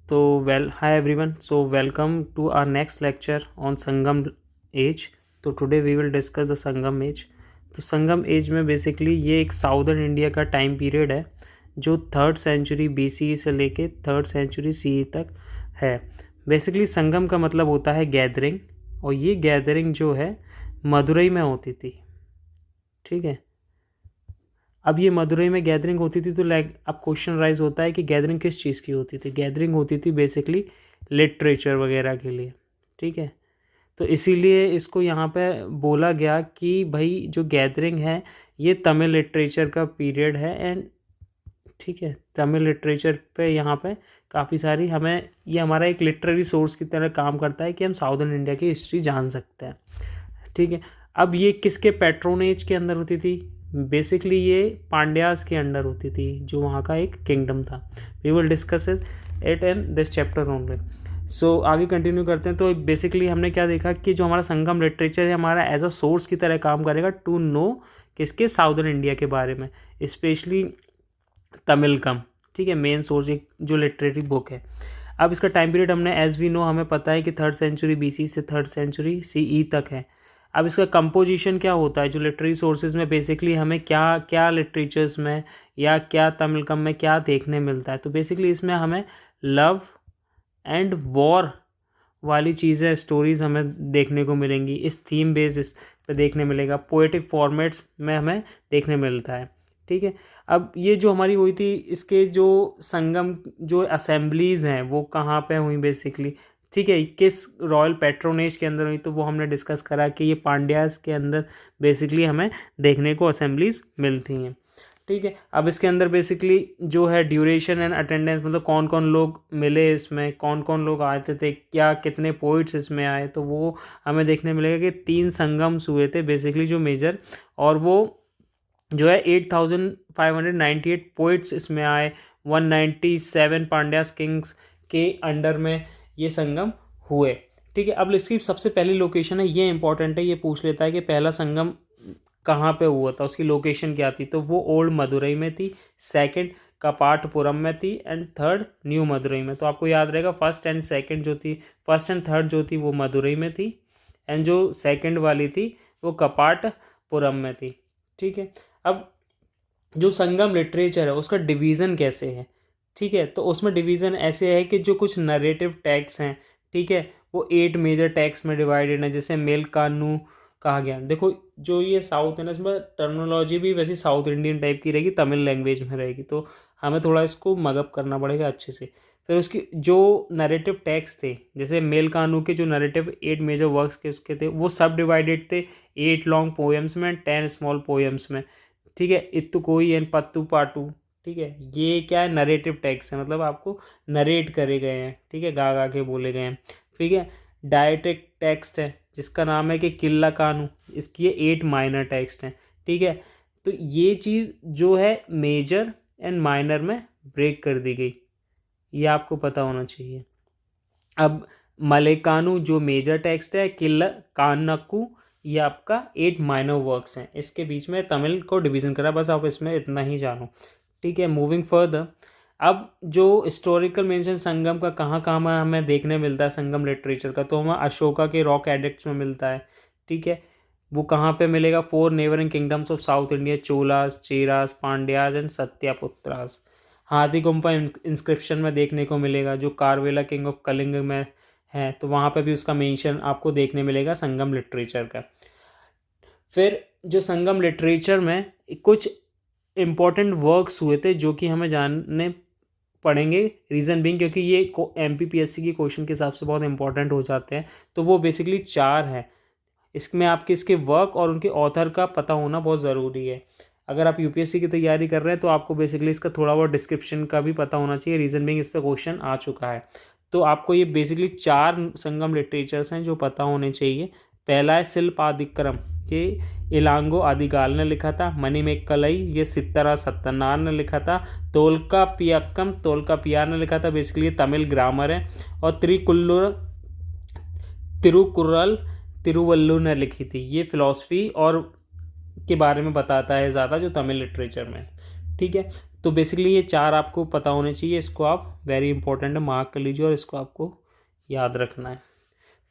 Hi everyone. So welcome to our next lecture on Sangam age. तो today we will discuss the Sangam age. तो संगम as में basically ये एक southern India का time period है जो 3rd सेंचुरी BCE से लेके 3rd सेंचुरी CE तक है। बेसिकली संगम का मतलब होता है गैदरिंग, और ये गैदरिंग जो है मदुरई में होती थी। ठीक है, अब ये मदुरई में गैदरिंग होती थी तो अब क्वेश्चन राइज होता है कि गैदरिंग किस चीज़ की होती थी। गैदरिंग होती थी बेसिकली लिटरेचर वगैरह के लिए। ठीक है, तो इसीलिए इसको यहाँ पे बोला गया कि भाई जो गैदरिंग है ये तमिल लिटरेचर का पीरियड है। एंड ठीक है, तमिल लिटरेचर पे यहाँ पे काफ़ी सारी हमें ये हमारा एक लिटरेरी सोर्स की तरह काम करता है कि हम साउदर्न इंडिया की हिस्ट्री जान सकते हैं। ठीक है, अब ये किसके पैट्रोनेज के अंदर होती थी? बेसिकली ये पांड्यास के अंडर होती थी, जो वहाँ का एक किंगडम था। We will discuss it in this chapter only. So आगे कंटिन्यू करते हैं। तो बेसिकली हमने क्या देखा कि जो हमारा संगम लिटरेचर है हमारा एज अ सोर्स की तरह काम करेगा टू नो किसके, साउदर्न इंडिया के बारे में, स्पेशली तमिलकम। ठीक है, मेन सोर्स एक जो लिटरेरी बुक है। अब इसका टाइम पीरियड हमने एज वी नो हमें पता है कि 3rd सेंचुरी BC से 3rd सेंचुरी CE तक है। अब इसका कंपोजिशन क्या होता है, जो लिटरेरी सोर्सेज में बेसिकली हमें क्या क्या लिटरेचर्स में या क्या तमिलकम में क्या देखने मिलता है। तो बेसिकली इसमें हमें लव एंड वॉर वाली चीज़ें, स्टोरीज़ हमें देखने को मिलेंगी। इस थीम बेस इस पे देखने मिलेगा। पोएटिक फॉर्मेट्स में हमें देखने मिलता है। ठीक है, अब ये जो हमारी हुई थी इसके जो संगम जो असेंबलीज़ हैं वो कहाँ पे हुई बेसिकली। ठीक है, किस रॉयल पैट्रोनेज के अंदर हुई, तो वो हमने डिस्कस करा कि ये पांड्यास के अंदर बेसिकली हमें देखने को असेंबलीज़ मिलती हैं। ठीक है, अब इसके अंदर बेसिकली जो है ड्यूरेशन एंड अटेंडेंस, मतलब कौन कौन लोग मिले इसमें, कौन कौन लोग आए थे, क्या कितने पोइट्स इसमें आए, तो वो हमें देखने मिलेगा कि 3 संगम्स हुए थे बेसिकली जो मेजर, और वो जो है 8598 पोइट्स इसमें आए। 197 पांड्यास किंग्स के अंडर में ये संगम हुए। ठीक है, अब इसकी सबसे पहली लोकेशन है, ये इंपॉर्टेंट है, ये पूछ लेता है कि पहला संगम कहाँ पे हुआ था, उसकी लोकेशन क्या थी। तो वो ओल्ड मदुरई में थी, सेकंड कपाटपुरम में थी, एंड थर्ड न्यू मदुरई में। तो आपको याद रहेगा फर्स्ट एंड थर्ड जो थी वो मदुरई में थी, एंड जो सेकंड वाली थी वो कपाटपुरम में थी। ठीक है, अब जो संगम लिटरेचर है उसका डिवीज़न कैसे है। ठीक है, तो उसमें डिवीज़न ऐसे है कि जो कुछ नरेटिव टैक्स हैं, ठीक है, वो 8 मेजर टैक्स में डिवाइडेड है। जैसे मेलकानू कहा गया। देखो जो ये साउथ है ना, इसमें टर्मिनोलॉजी भी वैसी साउथ इंडियन टाइप की रहेगी, तमिल लैंग्वेज में रहेगी, तो हमें थोड़ा इसको मगअप करना पड़ेगा अच्छे से। फिर उसकी जो नरेटिव टैक्स थे, जैसे मेलकानू के जो नरेटिव 8 मेजर वर्क्स के उसके थे, वो सब डिवाइडेड थे 8 लॉन्ग पोएम्स में, 10 स्मॉल पोएम्स में। ठीक है, इत्तु कोई एंड पत्तू पाटू। ठीक है, ये क्या है, नरेटिव टैक्स है, मतलब आपको नरेट करे गए हैं। ठीक है, गा गा के बोले गए हैं। ठीक है, डायटेक टेक्स्ट है जिसका नाम है कि किल्ला कानू, इसकी ये 8 माइनर टेक्स्ट हैं। ठीक है, तो ये चीज़ जो है मेजर एंड माइनर में ब्रेक कर दी गई, ये आपको पता होना चाहिए। अब मलेकानू जो मेजर टेक्स्ट है, किल्ला कानकू ये आपका 8 माइनर वर्क्स हैं। इसके बीच में तमिल को डिवीज़न करा, बस आप इसमें इतना ही जानो। ठीक है, मूविंग फर्दर, अब जो हिस्टोरिकल मेंशन संगम का कहाँ कहाँ में हमें देखने मिलता है संगम लिटरेचर का, तो हमें अशोका के रॉक एडिक्ट्स में मिलता है। ठीक है, वो कहाँ पे मिलेगा, 4 neighbouring kingdoms of South India, Cholas, Cheras, Pandyas and Satyaputras. Hathi Gumpha inscription में देखने को मिलेगा, जो कारवेला किंग ऑफ कलिंग में है, तो वहाँ पे भी उसका मेंशन आपको देखने मिलेगा संगम लिटरेचर का। फिर जो संगम लिटरेचर में कुछ इम्पॉर्टेंट वर्क्स हुए थे जो कि हमें जानने पढ़ेंगे। रीज़न बिंग क्योंकि ये MPPSC की क्वेश्चन के हिसाब से बहुत इंपॉर्टेंट हो जाते हैं। तो वो बेसिकली 4 हैं। इसमें आपके इसके वर्क और उनके ऑथर का पता होना बहुत ज़रूरी है। अगर आप UPSC की तैयारी कर रहे हैं तो आपको बेसिकली इसका थोड़ा बहुत डिस्क्रिप्शन का भी पता होना चाहिए। रीज़न बिंग इस पर क्वेश्चन आ चुका है। तो आपको ये बेसिकली 4 संगम लिटरेचर्स हैं जो पता होने चाहिए। पहला है शिल्पादिक्रम, ये इलांगो आदिगाल ने लिखा था। मणिमेक्कलई ये सित्तरा सत्तनार ने लिखा था। तोल्का पियार ने लिखा था, बेसिकली ये तमिल ग्रामर है। और तिरुकुरल तिरुवल्लुर ने लिखी थी, ये फिलॉसफी और के बारे में बताता है ज़्यादा, जो तमिल लिटरेचर में। ठीक है, तो बेसिकली ये 4 आपको पता होने चाहिए, इसको आप वेरी इंपॉर्टेंट है, मार्क कर लीजिए और इसको आपको याद रखना है।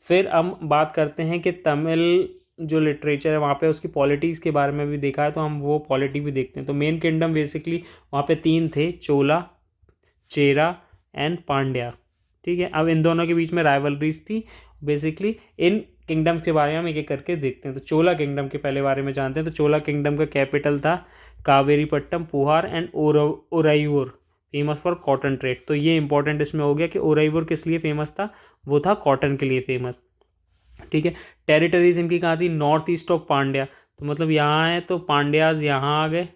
फिर हम बात करते हैं कि तमिल जो लिटरेचर है वहाँ पे उसकी पॉलिटीज़ के बारे में भी देखा है, तो हम वो पॉलिटी भी देखते हैं। तो मेन किंगडम बेसिकली वहाँ पे 3 थे, चोला, चेरा एंड पांड्या। ठीक है, अब इन दोनों के बीच में राइवलरीज थी। बेसिकली इन किंगडम्स के बारे में हम एक एक करके देखते हैं। तो चोला किंगडम के पहले बारे में जानते हैं। तो चोला किंगडम का कैपिटल था Kaveripattam, Puhar and Uraiyur, famous for cotton trade. तो ये इंपॉर्टेंट इसमें हो गया कि ओराइवोर किस लिए फेमस था, वो था कॉटन के लिए फेमस। ठीक है, टेरिटरीज इनकी कहाँ थी, नॉर्थ ईस्ट ऑफ पांड्या। तो मतलब यहाँ है तो पांड्याज यहाँ आ गए,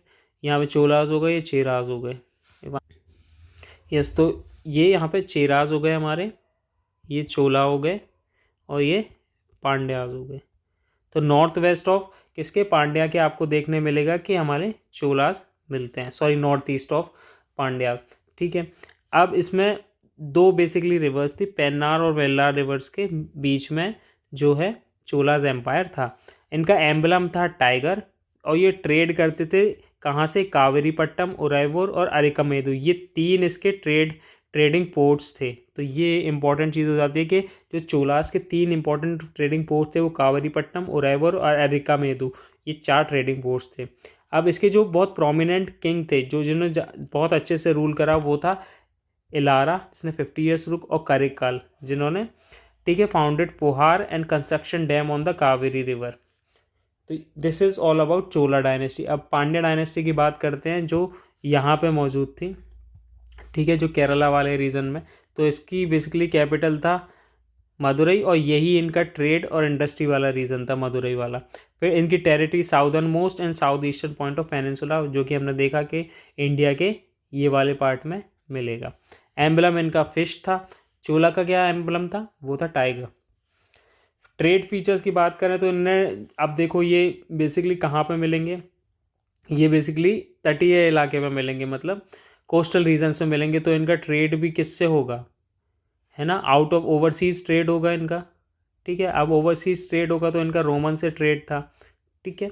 यहाँ पे चोलाज हो गए, ये चेराज हो गए। यस, तो ये यहाँ पे चेराज हो गए हमारे, ये चोला हो गए और ये पांड्याज हो गए। तो नॉर्थ वेस्ट ऑफ किसके, पांड्या के आपको देखने मिलेगा कि हमारे चोलास मिलते हैं, sorry north east of Pandyas. ठीक है, अब इसमें 2 बेसिकली रिवर्स थी, पेन्नार और वेल्लार रिवर्स के बीच में जो है चोलाज एम्पायर था। इनका एम्बलम था टाइगर और ये ट्रेड करते थे कहाँ से, कावेरीपट्टम, उराइवोर और अरिकमेदु, ये 3 इसके ट्रेडिंग पोर्ट्स थे। तो ये इंपॉर्टेंट चीज़ हो जाती है कि जो चोलास के 3 इंपॉर्टेंट ट्रेडिंग पोर्ट्स थे वो कावेरीपट्टम, उराइवोर और अरिकामेदु, ये 4 ट्रेडिंग पोर्ट्स थे। अब इसके जो बहुत प्रोमिनेंट किंग थे, जो जिन्होंने बहुत अच्छे से रूल करा, वो था इलारा जिसने 50 ईयर्स रूल, और करिकाल जिन्होंने, ठीक है, founded Puhar and construction dam on the Kaveri river. तो this is all about Chola dynasty. अब पांड्या डायनेस्टी की बात करते हैं जो यहाँ पे मौजूद थी, ठीक है, जो केरला वाले रीजन में। तो इसकी बेसिकली कैपिटल था मदुरई और यही इनका ट्रेड और इंडस्ट्री वाला रीजन था, मदुरई वाला। फिर इनकी territory southern most and south eastern point of peninsula, जो कि हमने देखा कि इंडिया के ये वाले पार्ट में मिलेगा। एम्बलम इनका फिश था। चोला का क्या एम्बलम था, वो था टाइगर। ट्रेड फीचर्स की बात करें तो इनने, अब देखो ये बेसिकली कहाँ पे मिलेंगे, ये बेसिकली तटीय इलाके में मिलेंगे, मतलब कोस्टल रीजन से मिलेंगे। तो इनका ट्रेड भी किससे होगा, है ना, आउट ऑफ ओवरसीज ट्रेड होगा इनका। ठीक है, अब ओवरसीज ट्रेड होगा तो इनका रोमन से ट्रेड था। ठीक है,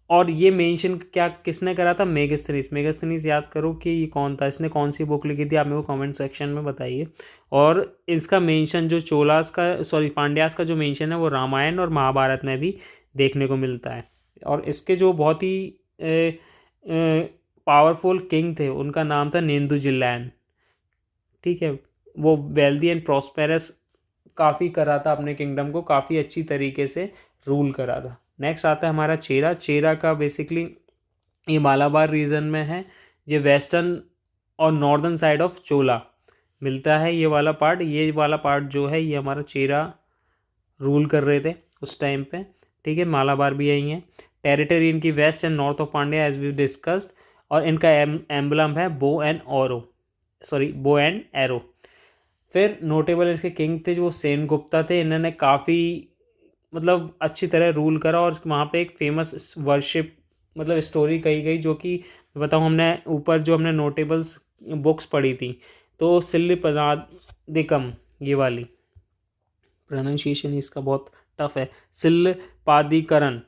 और ये मेंशन क्या किसने करा था, मेगास्थनीज। मेगास्थनीज याद करो कि ये कौन था, इसने कौन सी बुक लिखी थी, आप मेरे को कमेंट सेक्शन में बताइए। और इसका मेंशन जो चोलास का, सॉरी पांड्यास का जो मेंशन है वो रामायण और महाभारत में भी देखने को मिलता है। और इसके जो बहुत ही पावरफुल किंग थे उनका नाम था नेंदुजिलैन। ठीक है, वो वेल्दी एंड प्रॉस्पेरस काफ़ी करा था, अपने किंगडम को काफ़ी अच्छी तरीके से रूल करा था। नेक्स्ट आता है हमारा चेरा। चेरा का बेसिकली ये मालाबार रीजन में है, ये वेस्टर्न और नॉर्दर्न साइड ऑफ चोला मिलता है ये वाला पार्ट। ये वाला पार्ट जो है ये हमारा चेरा रूल कर रहे थे उस टाइम पे। ठीक है, मालाबार भी यही है। टेरिटरी इनकी west and north of Pandya as we discussed. और इनका एम्बलम है बो एंड एरो। फिर नोटेबल इसके किंग थे जो सेन गुप्ता थे। इन्होंने काफ़ी मतलब अच्छी तरह रूल करा और वहाँ पे एक फेमस वर्शिप मतलब स्टोरी कही गई, जो कि बताऊँ, हमने ऊपर जो हमने नोटेबल्स बुक्स पढ़ी थी, तो सिल्लिपनादिकम, ये वाली प्रोनाउंसिएशन इसका बहुत टफ है, सिल्लिपादिकरण।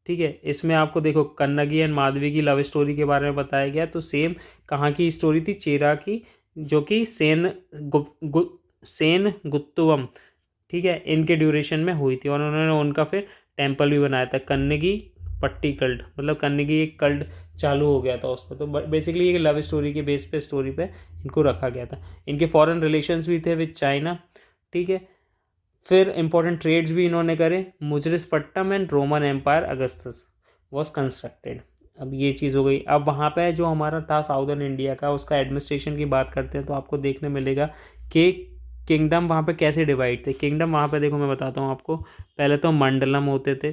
ठीक है, इसमें आपको देखो कन्नगी एंड माधवी की लव स्टोरी के बारे में बताया गया। तो सेम कहाँ की स्टोरी थी, चेरा की, जो कि सेन गुत्तुवम, ठीक है, इनके ड्यूरेशन में हुई थी। और उन्होंने उनका फिर टेम्पल भी बनाया था, कन्नगी पट्टी कल्ट, मतलब कन्नगी एक कल्ट चालू हो गया था उस पर। तो बेसिकली ये लव स्टोरी के बेस पे स्टोरी पे इनको रखा गया था। इनके फॉरेन रिलेशंस भी थे विद चाइना। ठीक है, फिर इंपॉर्टेंट ट्रेड्स भी इन्होंने करे। Muzirispattam and Roman empire Augustus was constructed. अब ये चीज़ हो गई। अब वहाँ पे जो हमारा था साउदर्न इंडिया का, उसका एडमिनिस्ट्रेशन की बात करते हैं तो आपको देखने मिलेगा कि किंगडम वहाँ पे कैसे डिवाइड थे। किंगडम वहाँ पे देखो मैं बताता हूँ आपको। पहले तो मंडलम होते थे।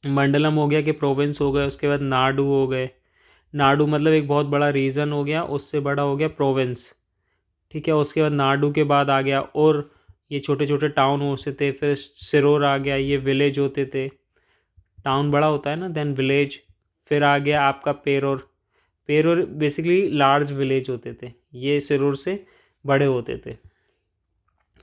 मंडलम हो गया कि प्रोविंस हो गए, उसके बाद नाडु हो गए। नाडु मतलब एक बहुत बड़ा रीजन हो गया, उससे बड़ा हो गया प्रोविंस। ठीक है, उसके बाद नाडु के बाद आ गया और ये छोटे छोटे टाउन होते थे। फिर सिरोर आ गया, ये विलेज होते थे। टाउन बड़ा होता है ना, देन विलेज। फिर आ गया आपका पेरोर। पेरोर बेसिकली लार्ज विलेज होते थे, ये सिरोर से बड़े होते थे।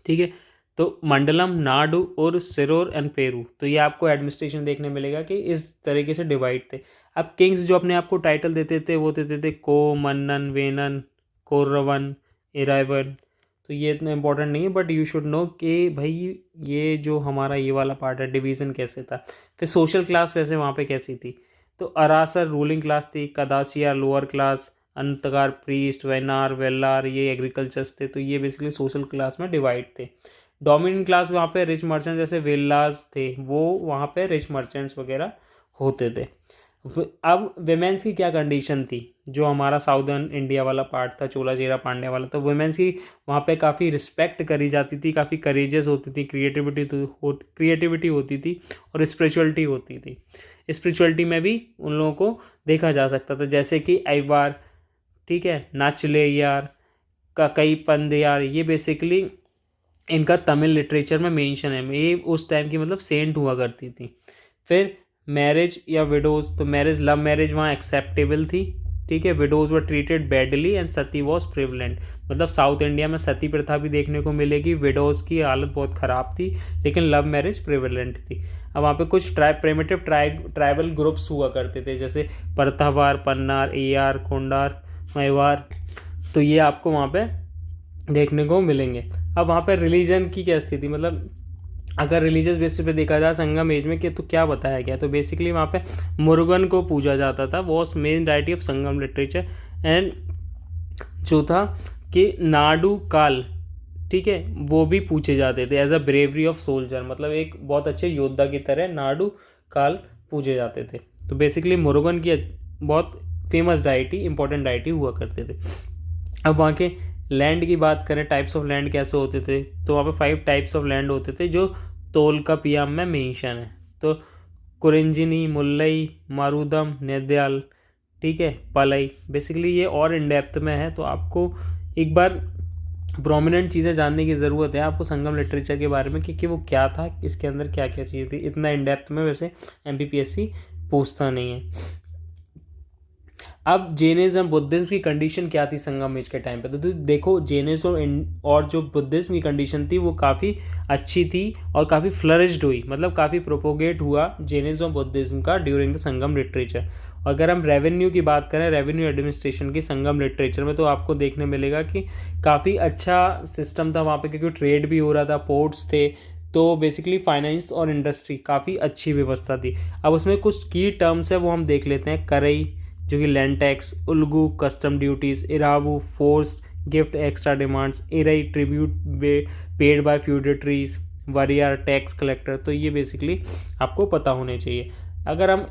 ठीक है, तो मंडलम, नाडु और सिरोर एंड पेरू, तो ये आपको एडमिनिस्ट्रेशन देखने मिलेगा कि इस तरीके से डिवाइड थे। अब किंग्स जो अपने आप को टाइटल देते थे वो देते थे को, मन्नन, वेनन, कौरवन, इरावन। तो ये इतना इंपॉर्टेंट नहीं है, बट यू शुड नो कि भाई ये जो हमारा ये वाला पार्ट है डिवीज़न कैसे था। फिर सोशल क्लास वैसे वहाँ पे कैसी थी, तो अरासर रूलिंग क्लास थी, कदासिया लोअर क्लास, अंतगार प्रीस्ट, वेनार, वेल्लार ये एग्रीकल्चर्स थे। तो ये बेसिकली सोशल क्लास में डिवाइड थे। डोमिनेंट क्लास वहाँ पे रिच मर्चेंट जैसे वेल्लास थे, वो वहाँ पे रिच मर्चेंट्स वगैरह होते थे। अब वेमेंस की क्या कंडीशन थी, जो हमारा साउदर्न इंडिया वाला पार्ट था चोला चेरा पांड्या वाला, तो वुमेन्स की वहाँ पे काफ़ी रिस्पेक्ट करी जाती थी, काफ़ी करेजियस होती थी, क्रिएटिविटी होती थी और स्पिरिचुअलिटी होती थी। स्पिरिचुअलिटी में भी उन लोगों को देखा जा सकता था, जैसे कि ऐवार, ठीक है, नाचले यार, कई पंद यार, ये बेसिकली इनका तमिल लिटरेचर में मेंशन है। ये उस टाइम की मतलब सेंट हुआ करती थी। फिर मैरिज या विडोज, तो मैरिज, लव मैरिज वहाँ एक्सेप्टेबल थी, ठीक है। Widows were treated badly and Sati was prevalent, मतलब साउथ इंडिया में सती प्रथा भी देखने को मिलेगी, विडोज की हालत बहुत ख़राब थी, लेकिन लव मैरिज प्रिवलेंट थी। अब वहाँ पे कुछ प्रिमिटिव ट्राइबल ग्रुप्स हुआ करते थे, जैसे परथावार, पन्नार, एआर, कोंडार, मैवार, तो ये आपको वहाँ पे देखने को मिलेंगे। अब वहाँ पे रिलीजन की क्या स्थिति, मतलब अगर रिलीजियस बेसिस पे देखा जाए संगम एज में कि तो क्या बताया गया, तो बेसिकली वहाँ पे मुरुगन को पूजा जाता था, was main deity of Sangam literature. And जो था कि नाडू काल, ठीक है, वो भी पूछे जाते थे as a bravery of soldier, मतलब एक बहुत अच्छे योद्धा की तरह नाडू काल पूछे जाते थे। तो बेसिकली मुरुगन की बहुत फेमस डाइटी, इंपॉर्टेंट डाइटी हुआ करते थे। अब वहाँ के लैंड की बात करें, टाइप्स ऑफ लैंड कैसे होते थे, तो वहाँ पे 5 टाइप्स ऑफ लैंड होते थे जो तोलकापियम में मेंशन है। तो कुरिंजिनी, मुल्लई, मारूदम, नेद्याल, ठीक है, पलई, बेसिकली ये और इन डेप्थ में है, तो आपको एक बार प्रोमिनेंट चीज़ें जानने की ज़रूरत है आपको संगम लिटरेचर के बारे में कि वो क्या था, इसके अंदर क्या क्या चीज़ें थी। इतना इन डेप्थ में वैसे एमपीपीएससी पूछता नहीं है। अब जैनिज्म बुद्धिज्म की कंडीशन क्या थी संगम एज के टाइम पे, तो देखो जैनिज्म और जो बुद्धिज्म की कंडीशन थी वो काफ़ी अच्छी थी और काफ़ी फ्लरिश्ड हुई, मतलब काफ़ी प्रोपोगेट हुआ जैनिज्म बुद्धिज्म का ड्यूरिंग द संगम लिटरेचर। अगर हम रेवेन्यू की बात करें, रेवेन्यू एडमिनिस्ट्रेशन की संगम लिटरेचर में, तो आपको देखने मिलेगा कि काफ़ी अच्छा सिस्टम था वहाँ पे, क्योंकि ट्रेड भी हो रहा था, पोर्ट्स थे, तो बेसिकली फाइनेंस और इंडस्ट्री काफ़ी अच्छी व्यवस्था थी। अब उसमें कुछ की टर्म्स है वो हम देख लेते हैं। करई जो कि land tax, ulgu custom duties, iravu force gift extra demands, irai tribute paid by feudatories, variyar tax collector, तो ये बेसिकली आपको पता होने चाहिए। अगर हम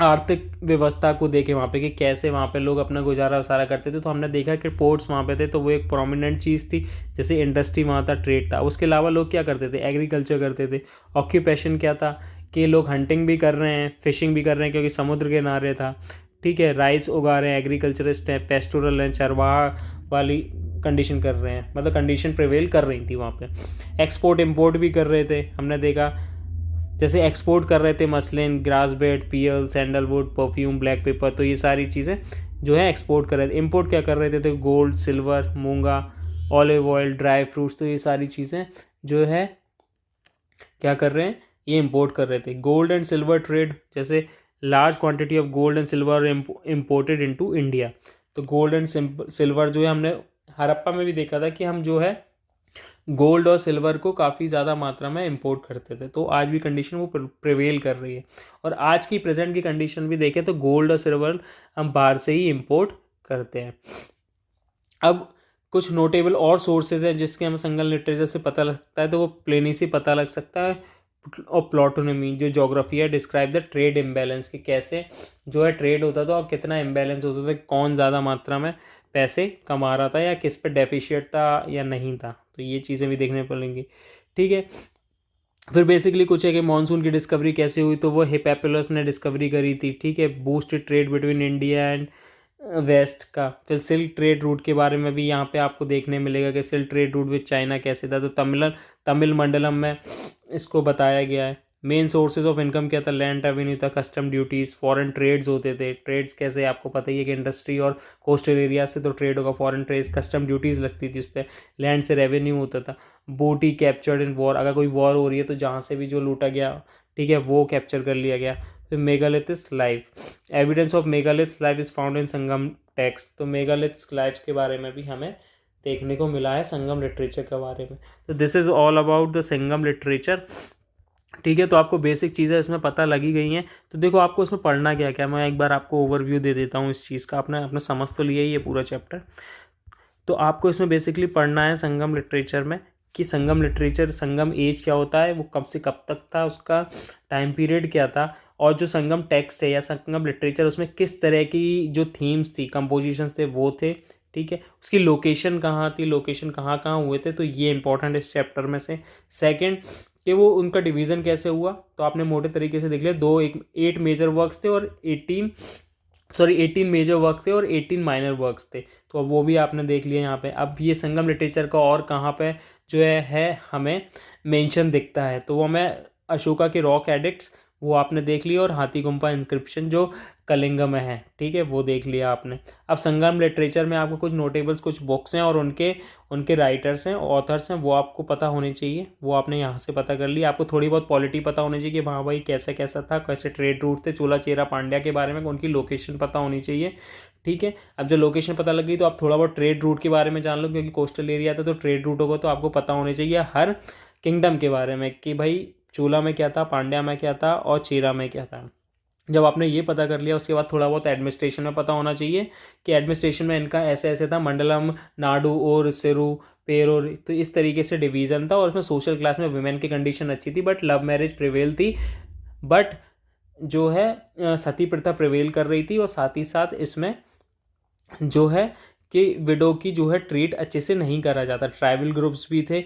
आर्थिक व्यवस्था को देखें वहाँ पे कि कैसे वहाँ पे लोग अपना गुजारा वसारा करते थे, तो हमने देखा कि पोर्ट्स वहाँ पे थे, तो वो एक प्रोमिनेंट चीज़ थी, जैसे इंडस्ट्री वहाँ था, ट्रेड था। उसके अलावा लोग क्या करते थे, एग्रीकल्चर करते थे। ऑक्यूपेशन क्या था कि लोग हंटिंग भी कर रहे हैं, फिशिंग भी कर रहे हैं, क्योंकि समुद्र के किनारे था, ठीक है, राइस उगा रहे हैं, एग्रीकल्चरिस्ट हैं, पेस्टोरल हैं, चरवाहा वाली कंडीशन कर रहे हैं, मतलब कंडीशन प्रिवेल कर रही थी वहाँ पे। एक्सपोर्ट इम्पोर्ट भी कर रहे थे, हमने देखा, जैसे एक्सपोर्ट कर रहे थे muslin, grass bed, PL, sandalwood, perfume, black pepper, तो ये सारी चीज़ें जो है एक्सपोर्ट कर रहे थे। इम्पोर्ट क्या कर रहे थे गोल्ड, सिल्वर, मूंगा, ऑलिव ऑयल, ड्राई फ्रूट्स, तो ये सारी चीज़ें जो है क्या कर रहे हैं, ये इंपोर्ट कर रहे थे। गोल्ड एंड सिल्वर ट्रेड, जैसे large quantity of gold and silver imported into India, तो गोल्ड एंड सिल्वर जो है हमने हड़प्पा में भी देखा था कि हम जो है गोल्ड और सिल्वर को काफ़ी ज़्यादा मात्रा में इंपोर्ट करते थे, तो आज भी कंडीशन वो प्रिवेल कर रही है। और आज की प्रेजेंट की कंडीशन भी देखें तो गोल्ड और सिल्वर हम बाहर से ही इंपोर्ट करते हैं। अब कुछ नोटेबल और सोर्सेज है जिसके हमें संगम लिटरेचर से पता लगता है, तो वो प्लेनी से पता लग सकता है। और प्लॉटोनमी जो जोग्राफी है, डिस्क्राइब द ट्रेड इम्बैलेंस, कि कैसे जो है ट्रेड होता था और कितना इम्बैलेंस होता था, कौन ज़्यादा मात्रा में पैसे कमा रहा था या किस पे डेफिशिएट था या नहीं था, तो ये चीज़ें भी देखने पड़ेंगी, ठीक है। फिर बेसिकली कुछ है कि मानसून की डिस्कवरी कैसे हुई, तो वो हिपेपुलस ने डिस्कवरी करी थी, ठीक है। Boost trade between India and west का। फिर सिल्क ट्रेड रूट के बारे में भी यहाँ पे आपको देखने मिलेगा कि silk trade route with China कैसे था, तो तमिल मंडलम में इसको बताया गया है। मेन सोर्सेज ऑफ इनकम क्या था, लैंड रेवेन्यू था, कस्टम ड्यूटीज़, फॉरेन ट्रेड्स होते थे। ट्रेड्स कैसे, आपको पता ही है कि इंडस्ट्री और कोस्टल एरिया से तो ट्रेड होगा, फॉरेन ट्रेड्स, कस्टम ड्यूटीज़ लगती थी उस पर, लैंड से रेवेन्यू होता था। बूटी कैप्चर्ड इन वॉर, अगर कोई वॉर हो रही है तो जहाँ से भी जो लूटा गया, ठीक है, वो कैप्चर कर लिया गया। फिर megalithic life, evidence of megalith life is found in Sangam text. तो मेगालिथ्स लाइफ के बारे में भी हमें देखने को मिला है संगम लिटरेचर के बारे में। तो this is all about the Sangam literature. ठीक है, तो आपको बेसिक चीज़ें इसमें पता लगी गई हैं। तो देखो आपको इसमें पढ़ना क्या क्या, मैं एक बार आपको ओवरव्यू दे देता हूँ इस चीज़ का। आपने समझ तो लिया ही ये पूरा चैप्टर। तो आपको इसमें बेसिकली पढ़ना है संगम लिटरेचर में कि संगम लिटरेचर, संगम एज क्या होता है, वो कब से कब तक था, उसका टाइम पीरियड क्या था, और जो संगम टेक्स्ट है या संगम लिटरेचर उसमें किस तरह की जो थीम्स थी, कंपोजिशंस थे वो थे। ठीक है, उसकी लोकेशन कहाँ थी, लोकेशन कहाँ कहाँ हुए थे, तो ये इंपॉर्टेंट इस चैप्टर में से। सेकंड कि वो उनका डिवीज़न कैसे हुआ, तो आपने मोटे तरीके से देख लिया, 8 मेजर वर्क्स थे और 18 मेजर वर्क थे और 18 माइनर वर्क्स थे। तो अब वो भी आपने देख लिया यहाँ पे। अब ये संगम लिटरेचर का और कहाँ पे जो है हमें मेंशन दिखता है, तो वो हमें अशोका के रॉक एडिक्ट्स वो आपने देख लिया, और हाथी गुम्फा इंस्क्रिप्शन जो कलिंगा में है। ठीक है, वो देख लिया आपने। अब संगम लिटरेचर में आपको कुछ नोटेबल्स, कुछ बुक्स हैं और उनके उनके राइटर्स हैं, ऑथर्स हैं, वो आपको पता होने चाहिए, वो आपने यहाँ से पता कर लिया। आपको थोड़ी बहुत पॉलिटी पता होनी चाहिए कि हाँ भाई कैसा कैसा था, कैसे ट्रेड रूट थे, चोला चेरा पांड्या के बारे में उनकी लोकेशन पता होनी चाहिए। ठीक है, अब जब लोकेशन पता लग गई तो आप थोड़ा बहुत ट्रेड रूट के बारे में जान लो, क्योंकि कोस्टल एरिया था तो ट्रेड रूट होगा, तो आपको पता होने चाहिए हर किंगडम के बारे में कि भाई चोला में क्या था, पांड्या में क्या था और चेरा में क्या था। जब आपने ये पता कर लिया उसके बाद थोड़ा बहुत एडमिनिस्ट्रेशन में पता होना चाहिए कि एडमिनिस्ट्रेशन में इनका ऐसे ऐसे था, मंडलम, नाडु और सिरु, पेरोर, तो इस तरीके से डिवीज़न था। और उसमें सोशल क्लास में वुमेन की कंडीशन अच्छी थी, बट लव मैरिज प्रिवेल थी, बट जो है सती प्रथा प्रिवेल कर रही थी। और साथ ही साथ इसमें जो है कि विडो की जो है ट्रीट अच्छे से नहीं करा जाता, ट्राइबल ग्रुप्स भी थे।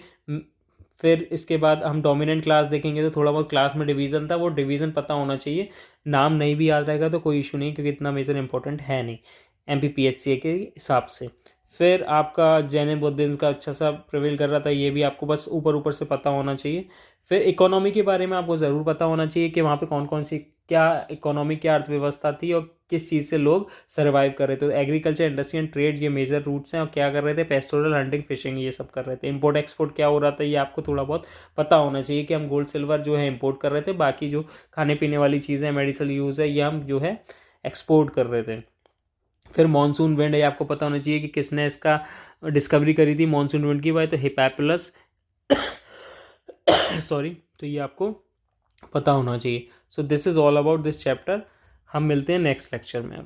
फिर इसके बाद हम डोमिनेंट क्लास देखेंगे तो थोड़ा बहुत क्लास में डिवीज़न था, वो डिवीज़न पता होना चाहिए। नाम नहीं भी याद रहेगा तो कोई इशू नहीं, क्योंकि इतना मेजर इंपॉर्टेंट है नहीं MPPHCA के हिसाब से। फिर आपका जैन बुद्धिज्म का अच्छा सा प्रिवेल कर रहा था, ये भी आपको बस ऊपर ऊपर से पता होना चाहिए। फिर इकोनॉमी के बारे में आपको ज़रूर पता होना चाहिए कि वहाँ पे कौन कौन सी क्या इकोनॉमी, क्या अर्थव्यवस्था थी और किस चीज़ से लोग सर्वाइव कर रहे थे। तो एग्रीकल्चर, इंडस्ट्री एंड ट्रेड ये मेजर रूट्स हैं, और क्या कर रहे थे, पेस्टोरल, हंटिंग, फिशिंग, ये सब कर रहे थे। इंपोर्ट एक्सपोर्ट क्या हो रहा था ये आपको थोड़ा बहुत पता होना चाहिए कि हम गोल्ड सिल्वर जो है इंपोर्ट कर रहे थे, बाकी जो खाने पीने वाली चीज़ें, मेडिसिनल यूज़ है, ये हम जो है एक्सपोर्ट कर रहे थे। फिर मानसून विंड है, आपको पता होना चाहिए कि किसने इसका डिस्कवरी करी थी मानसून विंड की, बात तो हिपैपलस सॉरी, तो ये आपको पता होना चाहिए। So this is all about this chapter. हम मिलते हैं नेक्स्ट लेक्चर में।